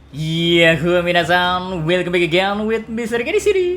Yahoo minasan, welcome back again with Mr. K di sini.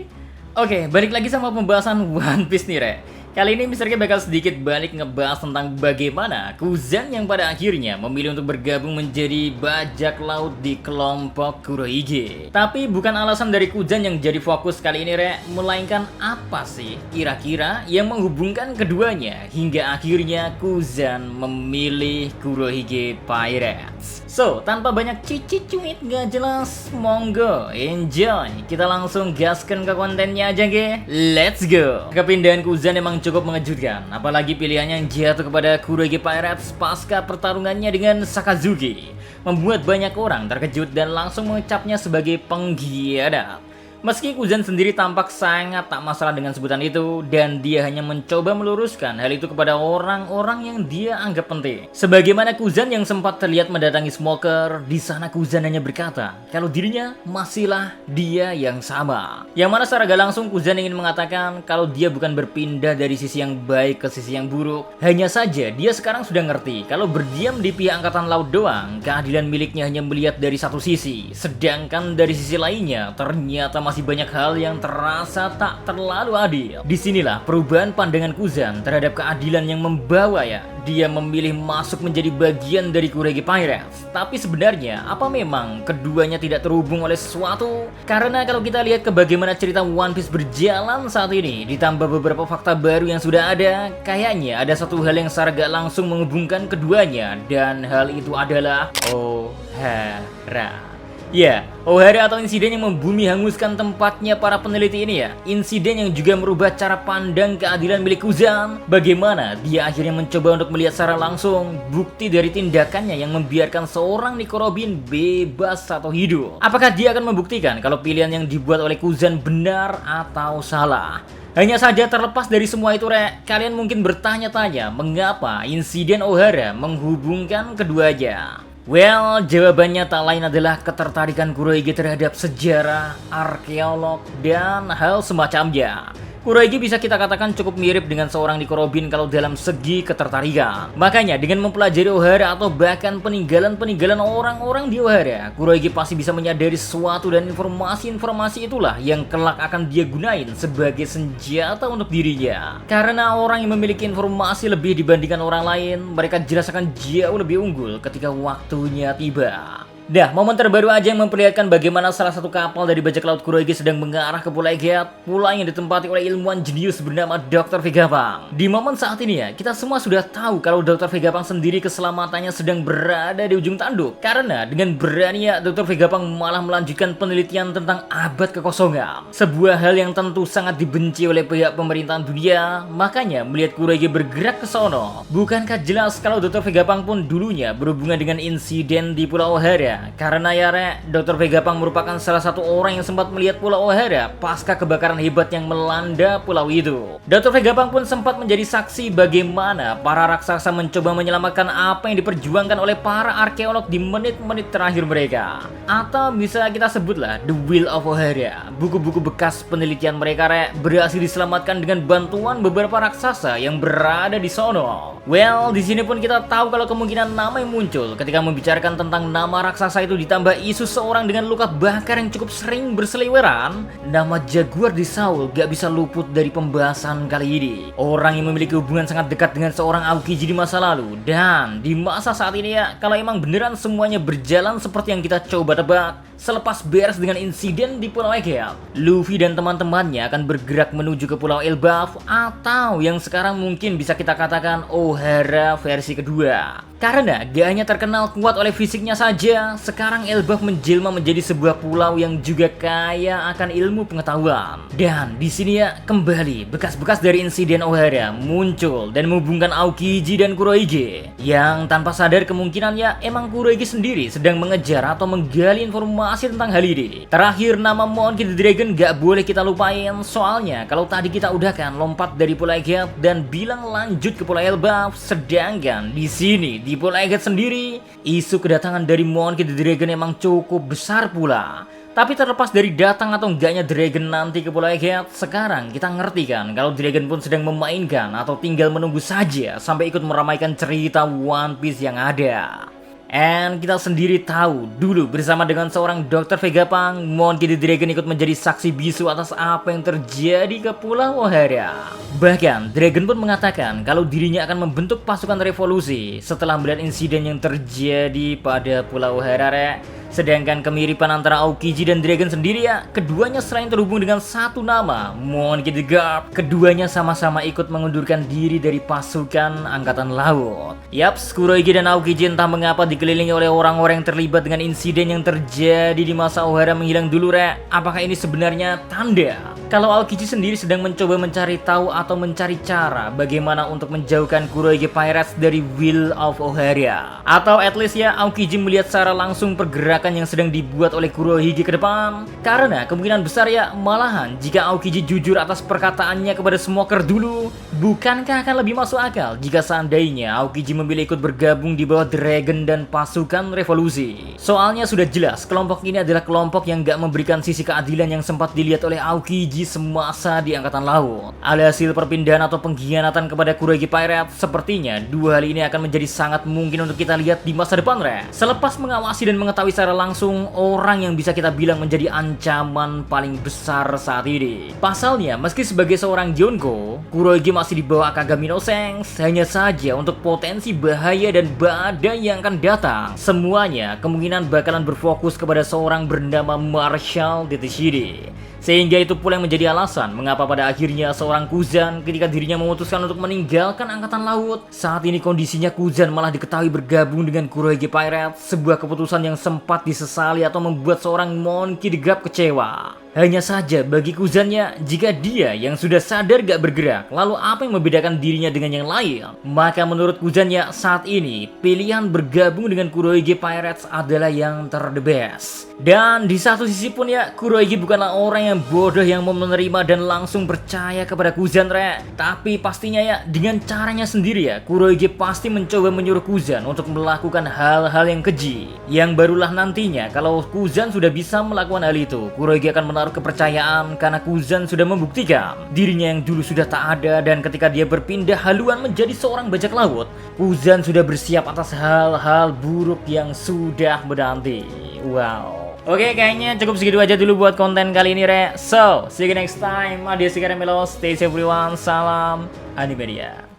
Oke, balik lagi sama pembahasan One Piece nih, Re. Kali ini Mr. K bakal sedikit balik ngebahas tentang bagaimana Kuzan yang pada akhirnya memilih untuk bergabung menjadi bajak laut di kelompok Kurohige. Tapi bukan alasan dari Kuzan yang jadi fokus kali ini, Re, melainkan apa sih kira-kira yang menghubungkan keduanya hingga akhirnya Kuzan memilih Kurohige Pirates. So, tanpa banyak cici-cuit gak jelas, monggo, enjoy. Kita langsung gaskan ke kontennya aja, ge. Let's go. Kepindahan Kuzan emang cukup mengejutkan, apalagi pilihannya yang jatuh kepada Kurohige Pirates pasca pertarungannya dengan Sakazuki, membuat banyak orang terkejut dan langsung mengecapnya sebagai pengkhianat. Meski Kuzan sendiri tampak sangat tak masalah dengan sebutan itu, dan dia hanya mencoba meluruskan hal itu kepada orang-orang yang dia anggap penting. Sebagaimana Kuzan yang sempat terlihat mendatangi Smoker, di sana Kuzan hanya berkata kalau dirinya masihlah dia yang sama. Yang mana secara gak langsung Kuzan ingin mengatakan kalau dia bukan berpindah dari sisi yang baik ke sisi yang buruk. Hanya saja dia sekarang sudah ngerti kalau berdiam di pihak angkatan laut doang, keadilan miliknya hanya melihat dari satu sisi, sedangkan dari sisi lainnya ternyata masih banyak hal yang terasa tak terlalu adil. Disinilah perubahan pandangan Kuzan terhadap keadilan yang membawa dia memilih masuk menjadi bagian dari Kurohige Pirates. Tapi sebenarnya apa memang keduanya tidak terhubung oleh sesuatu? Karena kalau kita lihat ke bagaimana cerita One Piece berjalan saat ini, ditambah beberapa fakta baru yang sudah ada, kayaknya ada satu hal yang secara gak langsung menghubungkan keduanya, dan hal itu adalah Ohara. Ya, Ohara atau insiden yang membumi hanguskan tempatnya para peneliti ini ya. Insiden yang juga merubah cara pandang keadilan milik Kuzan. Bagaimana dia akhirnya mencoba untuk melihat secara langsung bukti dari tindakannya yang membiarkan seorang Nico Robin bebas atau hidup. Apakah dia akan membuktikan kalau pilihan yang dibuat oleh Kuzan benar atau salah? Hanya saja terlepas dari semua itu, Re, kalian mungkin bertanya-tanya mengapa insiden Ohara menghubungkan keduanya. Well, jawabannya tak lain adalah ketertarikan Kurohige terhadap sejarah, arkeolog, dan hal semacamnya. Kurohige bisa kita katakan cukup mirip dengan seorang Nico Robin kalau dalam segi ketertarikan. Makanya dengan mempelajari Ohara atau bahkan peninggalan-peninggalan orang-orang di Ohara, Kurohige pasti bisa menyadari sesuatu, dan informasi-informasi itulah yang kelak akan dia gunain sebagai senjata untuk dirinya. Karena orang yang memiliki informasi lebih dibandingkan orang lain, mereka jelas akan jauh lebih unggul ketika waktunya tiba. Dah, momen terbaru aja yang memperlihatkan bagaimana salah satu kapal dari bajak laut Kurohige sedang mengarah ke Pulau Egeat, pulau yang ditempati oleh ilmuwan jenius bernama Dr. Vegapunk. Di momen saat ini kita semua sudah tahu kalau Dr. Vegapunk sendiri keselamatannya sedang berada di ujung tanduk. Karena dengan berani Dr. Vegapunk malah melanjutkan penelitian tentang abad kekosongan. Sebuah hal yang tentu sangat dibenci oleh pihak pemerintahan dunia, makanya melihat Kurohige bergerak ke sono. Bukankah jelas kalau Dr. Vegapunk pun dulunya berhubungan dengan insiden di Pulau Ohara? Karena Re, Dr. Vegapunk merupakan salah satu orang yang sempat melihat Pulau Ohara pasca kebakaran hebat yang melanda pulau itu. Dr. Vegapunk pun sempat menjadi saksi bagaimana para raksasa mencoba menyelamatkan apa yang diperjuangkan oleh para arkeolog di menit-menit terakhir mereka. Atau bisa kita sebutlah The Will of Ohara. Buku-buku bekas penelitian mereka, Re, berhasil diselamatkan dengan bantuan beberapa raksasa yang berada di sono. Well, di sini pun kita tahu kalau kemungkinan nama yang muncul ketika membicarakan tentang nama raksasa itu ditambah isu seorang dengan luka bakar yang cukup sering berseliweran, nama Jaguar di Saul gak bisa luput dari pembahasan kali ini. Orang yang memiliki hubungan sangat dekat dengan seorang Aokiji di masa lalu, dan di masa saat ini kalau emang beneran semuanya berjalan seperti yang kita coba tebak, selepas beres dengan insiden di Pulau Egeat, Luffy dan teman-temannya akan bergerak menuju ke Pulau Elbaf, atau yang sekarang mungkin bisa kita katakan Ohara versi kedua. Karena gak hanya terkenal kuat oleh fisiknya saja, sekarang Elbaf menjelma menjadi sebuah pulau yang juga kaya akan ilmu pengetahuan. Dan di sini kembali bekas-bekas dari insiden Ohara muncul dan menghubungkan Aokiji dan Kurohige, yang tanpa sadar kemungkinan emang Kurohige sendiri sedang mengejar atau menggali informasi tentang hal ini. Terakhir, nama Monkey the Dragon gak boleh kita lupain, soalnya kalau tadi kita udah kan lompat dari Pulau Egeat dan bilang lanjut ke Pulau Elbaf, sedangkan di sini di Pulau Egeat sendiri, isu kedatangan dari Monkey the Dragon emang cukup besar pula. Tapi terlepas dari datang atau enggaknya Dragon nanti ke Pulau Egeat, sekarang kita ngerti kan kalau Dragon pun sedang memainkan atau tinggal menunggu saja sampai ikut meramaikan cerita One Piece yang ada. And kita sendiri tahu dulu bersama dengan seorang Dr. Vegapunk, Monkey D. Dragon ikut menjadi saksi bisu atas apa yang terjadi ke Pulau Ohara. Bahkan Dragon pun mengatakan kalau dirinya akan membentuk pasukan revolusi setelah melihat insiden yang terjadi pada Pulau Ohara. Sedangkan kemiripan antara Aokiji dan Dragon sendiri ya, keduanya selain terhubung dengan satu nama, Monkey D. Garp, keduanya sama-sama ikut mengundurkan diri dari pasukan angkatan laut. Yaps, Kurohyuki dan Aokiji entah mengapa dikelilingi oleh orang-orang yang terlibat dengan insiden yang terjadi di masa Ohara menghilang dulu, Rek. Apakah ini sebenarnya tanda kalau Aokiji sendiri sedang mencoba mencari tahu atau mencari cara bagaimana untuk menjauhkan Kurohyuki Pirates dari Will of Ohara? Atau at least ya Aokiji melihat secara langsung pergerakan yang sedang dibuat oleh Kurohyuki ke depan? Karena kemungkinan besar ya malahan jika Aokiji jujur atas perkataannya kepada Smoker dulu, bukankah akan lebih masuk akal jika seandainya Aokiji memilih ikut bergabung di bawah Dragon dan pasukan revolusi? Soalnya sudah jelas kelompok ini adalah kelompok yang gak memberikan sisi keadilan yang sempat dilihat oleh Aokiji semasa di angkatan laut. Alhasil perpindahan atau pengkhianatan kepada Kurohyuki Pirates, sepertinya dua hal ini akan menjadi sangat mungkin untuk kita lihat di masa depan, Rek. Selepas mengawasi dan mengetahui secara langsung orang yang bisa kita bilang menjadi ancaman paling besar saat ini. Pasalnya, meski sebagai seorang Yonko, Kurohyuki masih di bawah Kagami no Sense, hanya saja untuk potensi bahaya dan badai yang akan datang, semuanya kemungkinan bakalan berfokus kepada seorang bernama Marshall de Teshide. Sehingga itu pula yang menjadi alasan mengapa pada akhirnya seorang Kuzan ketika dirinya memutuskan untuk meninggalkan angkatan laut, saat ini kondisinya Kuzan malah diketahui bergabung dengan Kurohyuki Pirates, sebuah keputusan yang sempat disesali atau membuat seorang Monkey D. Garp kecewa. Hanya saja bagi Kuzannya, jika dia yang sudah sadar gak bergerak, lalu apa yang membedakan dirinya dengan yang lain? Maka menurut Kuzannya saat ini, pilihan bergabung dengan Kurohyuki Pirates adalah yang the best. Dan di satu sisi pun ya, Kurohyuki bukanlah orang yang bodoh yang mau menerima dan langsung percaya kepada Kuzan, Rek. Tapi pastinya ya, dengan caranya sendiri ya, Kurohyuki pasti mencoba menyuruh Kuzan untuk melakukan hal-hal yang keji. Yang barulah nantinya, kalau Kuzan sudah bisa melakukan hal itu, Kurohyuki akan menaruh kepercayaan karena Kuzan sudah membuktikan dirinya yang dulu sudah tak ada, dan ketika dia berpindah haluan menjadi seorang bajak laut, Kuzan sudah bersiap atas hal-hal buruk yang sudah menanti. Wow. Oke, kayaknya cukup segitu aja dulu buat konten kali ini, Re. So, see you next time. Adios, Karamelo. Stay safe everyone. Salam Animedia.